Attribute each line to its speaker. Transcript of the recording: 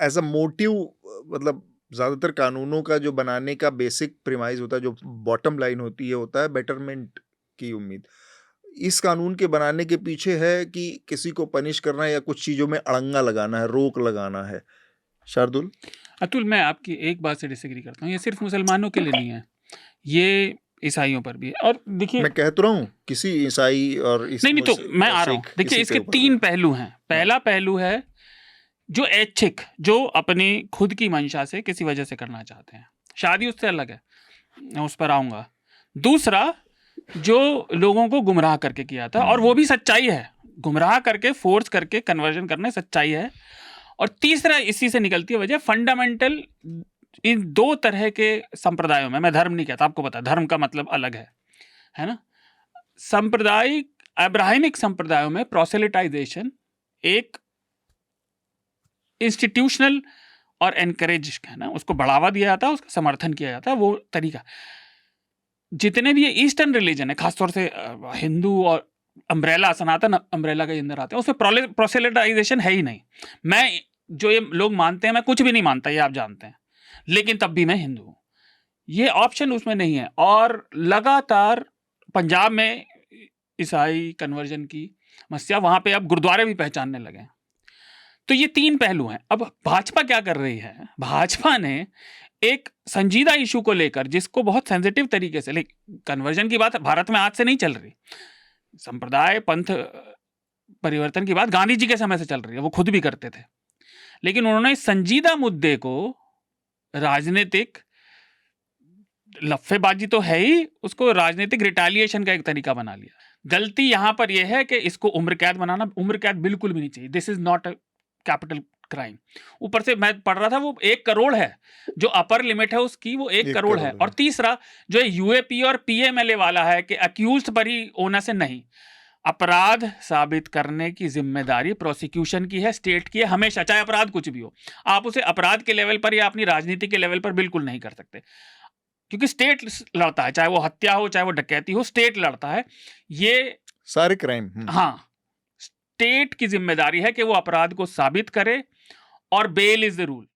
Speaker 1: As a motive, मतलब ज्यादातर कानूनों का जो बनाने का बेसिक प्रीमाइज होता है, जो बॉटम लाइन होती है, होता है बेटरमेंट की उम्मीद। इस कानून के बनाने के पीछे है कि किसी को पनिश करना है या कुछ चीजों में अड़ंगा लगाना है, रोक लगाना है। शार्दुल?
Speaker 2: अतुल, मैं आपकी एक बात से डिसएग्री करता हूँ। ये सिर्फ मुसलमानों के लिए नहीं है, ये ईसाइयों पर भी है। और देखिए,
Speaker 1: मैं कह तो रहा हूँ किसी ईसाई और
Speaker 2: नहीं तो मैं आ रहा हूँ।
Speaker 1: सिख
Speaker 2: देखिए,
Speaker 1: किसी के
Speaker 2: इसके
Speaker 1: ऊपर भी।
Speaker 2: 3 पहलू हैं।
Speaker 1: हाँ,
Speaker 2: पहला पहलू है जो ऐच्छिक, जो अपनी खुद की मंशा से किसी वजह से करना चाहते हैं, शादी उससे अलग है, मैं उस पर आऊंगा। दूसरा, जो लोगों को गुमराह करके किया था, और वो भी सच्चाई है, गुमराह करके फोर्स करके कन्वर्जन करने सच्चाई है। और तीसरा, इसी से निकलती है वजह फंडामेंटल, इन 2 तरह के संप्रदायों में, मैं धर्म नहीं कहता, आपको पता है धर्म का मतलब अलग है ना। सांप्रदायिक अब्राहमिक संप्रदायों में प्रोसेलिटाइजेशन एक इंस्टीट्यूशनल और एनकरेज है ना, उसको बढ़ावा दिया जाता है, उसका समर्थन किया जाता है, वो तरीका। जितने भी ये ईस्टर्न रिलीजन है, खासतौर से हिंदू और अम्ब्रेला, सनातन अम्ब्रेला के अंदर आते हैं, उसमें प्रोसेलिटाइजेशन है ही नहीं। मैं, जो ये लोग मानते हैं, मैं कुछ भी नहीं मानता, ये आप जानते हैं, लेकिन तब भी मैं हिंदू हूं, ये ऑप्शन उसमें नहीं है। और लगातार पंजाब में ईसाई कन्वर्जन की समस्या, वहां पे अब गुरुद्वारे भी पहचानने लगे हैं। तो ये 3 पहलू हैं। अब भाजपा क्या कर रही है? भाजपा ने एक संजीदा इशू को लेकर, जिसको बहुत सेंसिटिव तरीके से, कन्वर्जन की बात भारत में आज से नहीं चल रही, संप्रदाय पंथ परिवर्तन की बात गांधी जी के समय से चल रही है, वो खुद भी करते थे, लेकिन उन्होंने इस संजीदा मुद्दे को राजनीतिक लफ्फेबाजी तो है ही, उसको राजनीतिक रिटेलिएशन का एक तरीका बना लिया। गलती यहां पर यह है कि इसको उम्र कैद बनाना, उम्र कैद बिल्कुल भी नहीं चाहिए। This is not a capital crime. ऊपर से मैं पढ़ रहा था, वो 1 करोड़ है, जो अपर लिमिट है उसकी, वो 1 करोड़ है। और तीसरा, जो यूएपी और पीएमएलए वाला है कि अक्यूज्ड पर ही होना से नहीं, अपराध साबित करने की जिम्मेदारी प्रोसिक्यूशन की है, स्टेट की है, हमेशा, चाहे अपराध कुछ भी हो। आप उसे अपराध के लेवल पर या अपनी राजनीति के लेवल पर बिल्कुल नहीं कर सकते, क्योंकि स्टेट लड़ता है, चाहे वो हत्या हो, चाहे वो डकैती हो, स्टेट लड़ता है। ये
Speaker 1: सारे क्राइम,
Speaker 2: हाँ, स्टेट की जिम्मेदारी है कि वो अपराध को साबित करे, और बेल इज द रूल।